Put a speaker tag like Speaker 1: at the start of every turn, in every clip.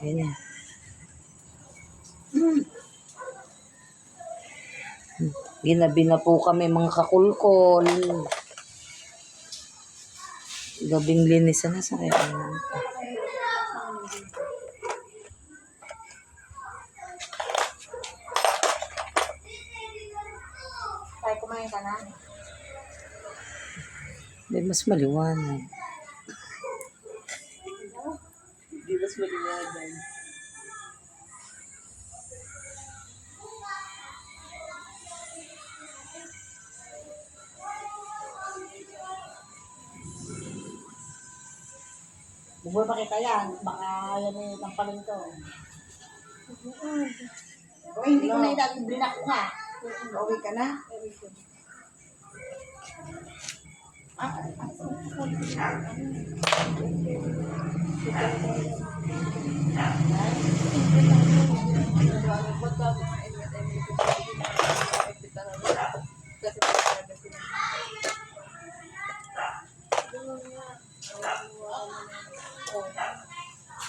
Speaker 1: Ayan. Ginabi na po kami mga kakulkol. Gabing linis na sa kaya.
Speaker 2: Tayo kumain ka na?
Speaker 1: Hindi, mas maliwanag.
Speaker 2: Hindi mas maliwanag. Bubuhay pa kita yan. Baka yan eh, tampalin to. O hindi ko na yung blinak ko nga. Uwi ka na?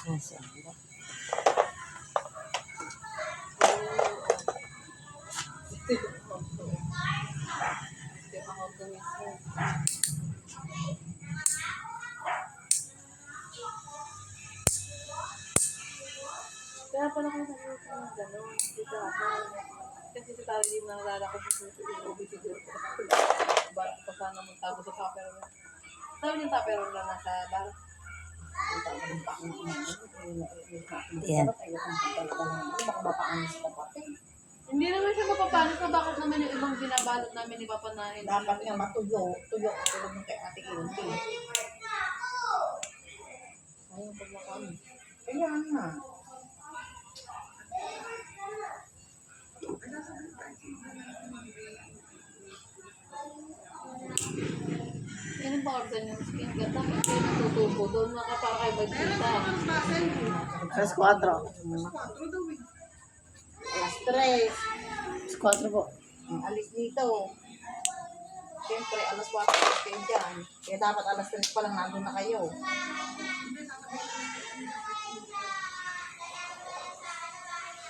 Speaker 1: Nasa ba?
Speaker 3: Kaya pala kung sabi ko ng gano'n, dito ako. Kasi si Tari din nalala ko sa susunod siguro. Ba't pa sana magtago sa tupperware? Sabi yung tupperware na nasa bar.
Speaker 1: Ayan.
Speaker 3: Hindi naman siya mapapanis na bakit naman yung ibang binabalot namin ipapanahin.
Speaker 2: Dapat nga matuyo. Tuyo. Tulog mo kay Ate Ilti. Ayun, paglakan. Kaya nga.
Speaker 3: Yan ang pa-order ng skin gata. Kasi natutubo doon nakapakay magkita.
Speaker 1: Alas 4.
Speaker 2: Alas 3.
Speaker 1: Alas 4 po.
Speaker 2: Alis dito. Siyempre, alas 4 kayo dyan. Kaya dapat alas 3 pa lang nandun na kayo.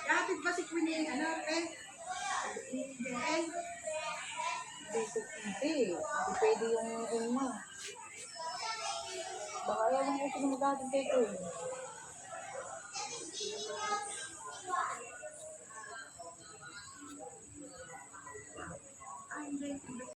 Speaker 4: Kapit ba si Queen yung ano, eh?
Speaker 2: Hindi pwede yung uma. Baka ayaw lang ito na mag-ating kay Queen.